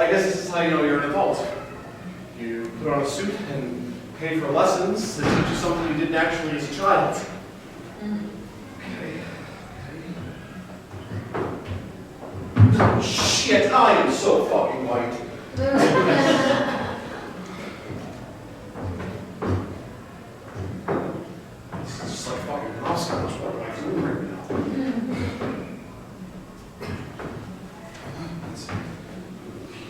I guess this is how you know you're an adult. You put on a suit and pay for lessons that teach you something you didn't actually as a child. Okay. Oh, shit, I am so fucking white. This is just like fucking Moscow. What am I doing right now?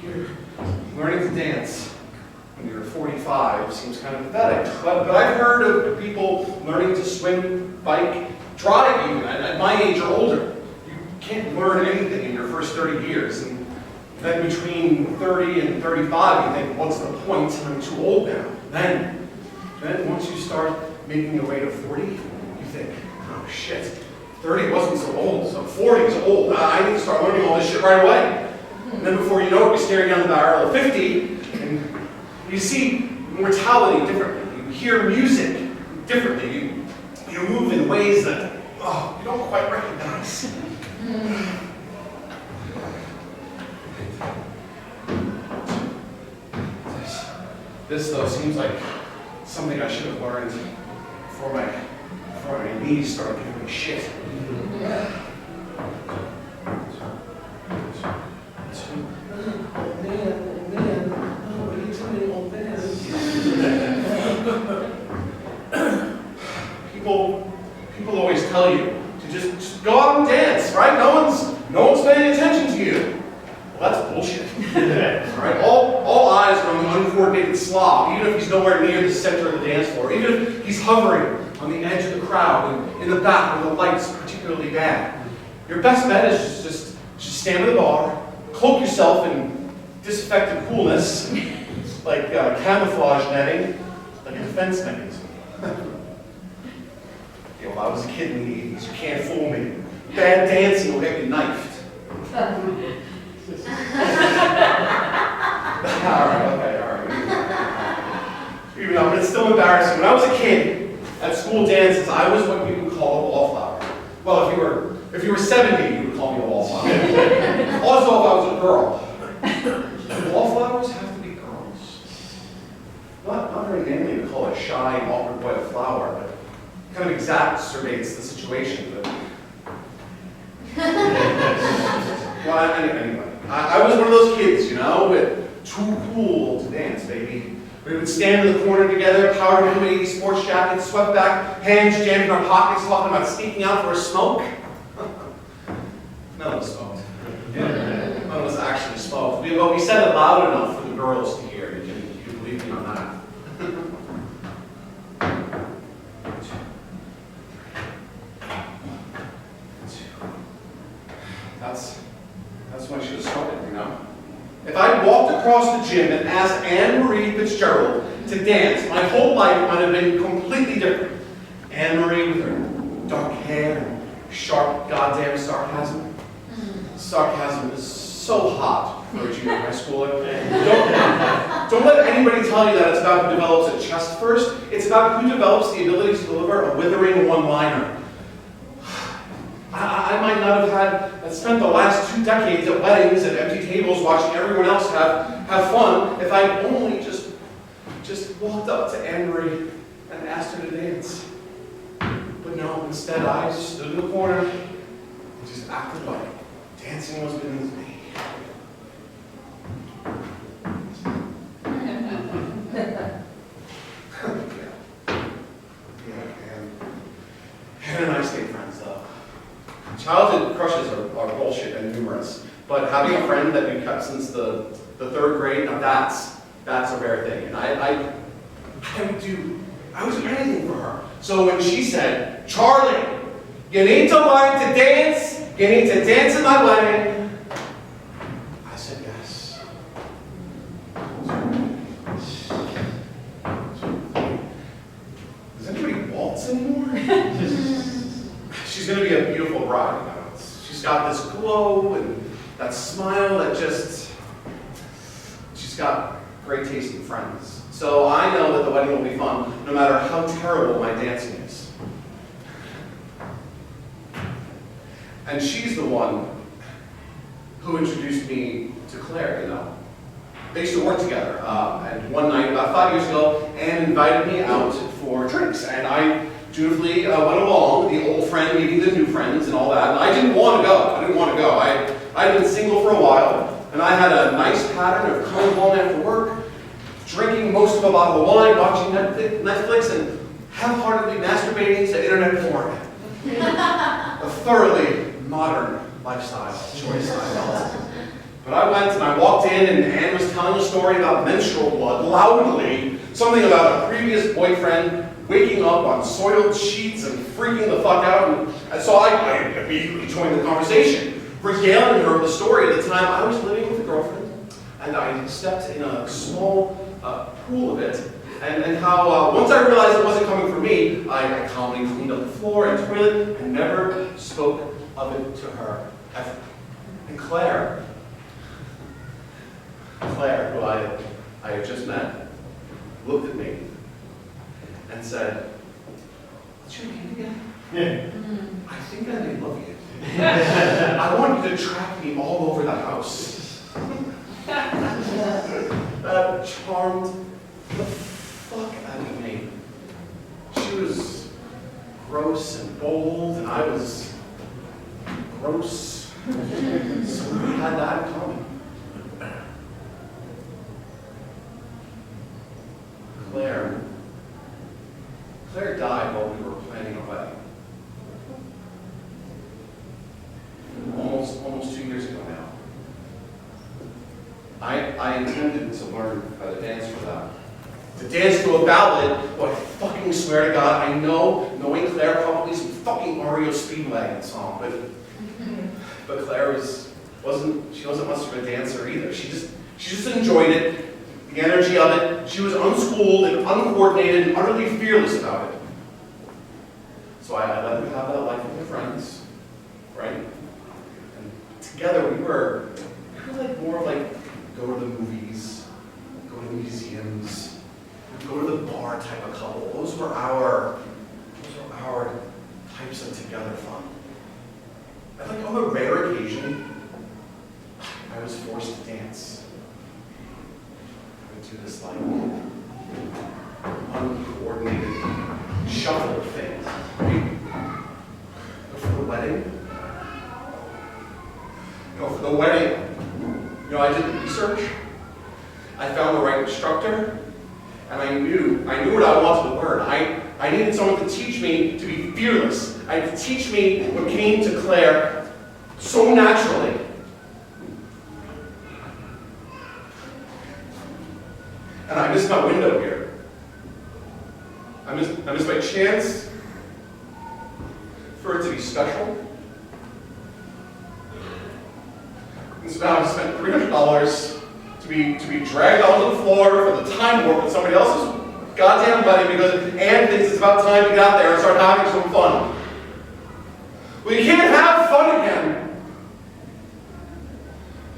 Here, learning to dance when you're 45 seems kind of pathetic, but I've heard of people learning to swim, bike, drive even, at my age or older. You can't learn anything in your first 30 years, and then between 30 and 35 you think, what's the point? I'm too old now. Then once you start making your way to 40, you think, oh shit, 30 wasn't so old, so 40 is old. I need to start learning all this shit right away. And then before you know it, you're staring down the barrel of 50, and you see mortality differently. You hear music differently. You move in ways that you don't quite recognize. This though seems like something I should have learned before my knees started giving me shit. People always tell you to just go out and dance, right? No one's paying attention to you. Well, that's bullshit. Right? All eyes are on the uncoordinated slob, even if he's nowhere near the center of the dance floor, even if he's hovering on the edge of the crowd and in the back where the light's particularly bad. Your best bet is just stand at the bar, cloak yourself in disaffected coolness, like camouflage netting, like a defense mechanism. Well, I was a kid in the 80s. You can't fool me. Bad dancing will get me knifed. All right. Even though, but it's still embarrassing. When I was a kid, at school dances, I was what you would call a wallflower. Well, if you were 70, you would call me a wallflower. Also, if I was a girl. Wallflowers have to be girls. Not very manly to call a shy, awkward boy a flower, but kind of exacerbates the situation. But well, anyway, I was one of those kids, too cool to dance, baby. We would stand in the corner together, powered into 80s sports jackets, swept back, hands jammed in our pockets, talking about sneaking out for a smoke. None of us smoked. None of us actually smoked. But we said it loud enough for the girls to hear. You believe me on that. That's when I should have started, If I'd walked across the gym and asked Anne-Marie Fitzgerald to dance, my whole life might have been completely different. Anne-Marie with her dark hair and sharp goddamn sarcasm. Sarcasm is so hot for a junior high schooler. Don't let anybody tell you that it's about who develops a chest first. It's about who develops the ability to deliver a withering one-liner. I might not have spent the last 2 decades at weddings and empty tables watching everyone else have fun if I'd only just walked up to Anne-Marie and asked her to dance. But no, instead I stood in the corner and just acted like dancing was beneath me. Hannah and I stayed friends though. Childhood crushes are bullshit and numerous, but having a friend that we've kept since the 3rd grade, now that's a rare thing. And I would do anything for her. So when she said, "Charlie, you need to learn to dance, you need to dance at my wedding," I said yes. Does anybody waltz anymore? She's going to be a beautiful bride. She's got this glow and that smile that she's got great tasting friends. So I know that the wedding will be fun, no matter how terrible my dancing is. And she's the one who introduced me to Claire, They used to work together, and one night, about 5 years ago, Anne invited me out for drinks, and I dutifully went along, the old friend meeting the new friends and all that, and I didn't want to go. I'd been single for a while, and I had a nice pattern of coming home after work, drinking most of a bottle of wine, watching Netflix, and half-heartedly masturbating to internet porn. A thoroughly modern lifestyle choice, I felt. But I went and I walked in, and Anne was telling a story about menstrual blood, loudly, something about a previous boyfriend waking up on soiled sheets and freaking the fuck out. And so I immediately joined the conversation, regaling her of the story. At the time, I was living with a girlfriend, and I stepped in a small pool of it, and how once I realized it wasn't coming from me, I calmly cleaned up the floor and toilet and never spoke of it to her ever. And Claire, who I had just met, looked at me and said, "What's your name again?" Yeah. "I think I may love you. I want you to track me all over the house." That charmed the fuck out of me. She was gross and bold, and I was gross. So we had that in common. Claire died while we were planning a wedding. Almost 2 years ago now. I intended to learn how to dance for that. To dance to a ballad, but I fucking swear to God, I know, knowing Claire, probably some fucking Mario Speedwagon song, but Claire wasn't much of a dancer either. She just enjoyed it. The energy of it. She was unschooled and uncoordinated and utterly fearless about it. So I let her have that life with her friends, right? And together we were like more of like go to the movies, go to museums, go to the bar type of couple. Those were our types of together fun. And like on a rare occasion, I was forced to dance. To this like uncoordinated shuffle thing. But for the wedding, I did the research. I found the right instructor, and I knew what I wanted to learn. I needed someone to teach me to be fearless. To teach me what came to Claire so naturally. And I missed my window here. I missed my chance for it to be special. And so now I've spent $300 to be dragged onto the floor for the time warp at somebody else's goddamn wedding because Anne thinks it's about time to get out there and start having some fun. Well, you can't have fun again.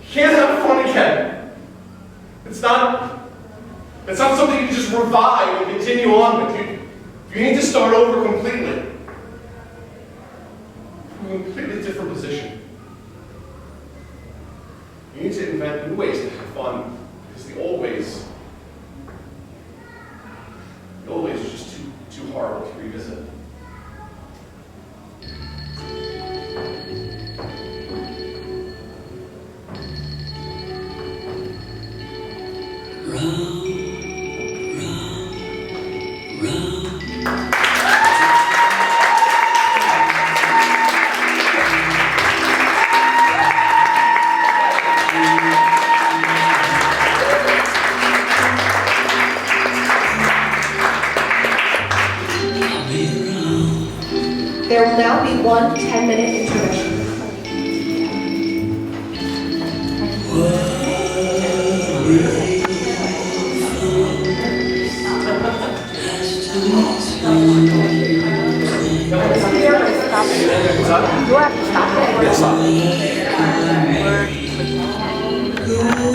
You can't have fun again. It's not something you can just revive and continue on with. You need to start over completely. From a completely different position. You need to invent new ways to have fun, because the old ways are just too horrible to revisit. There will now be one 10-minute intermission. You have to stop it. Yes,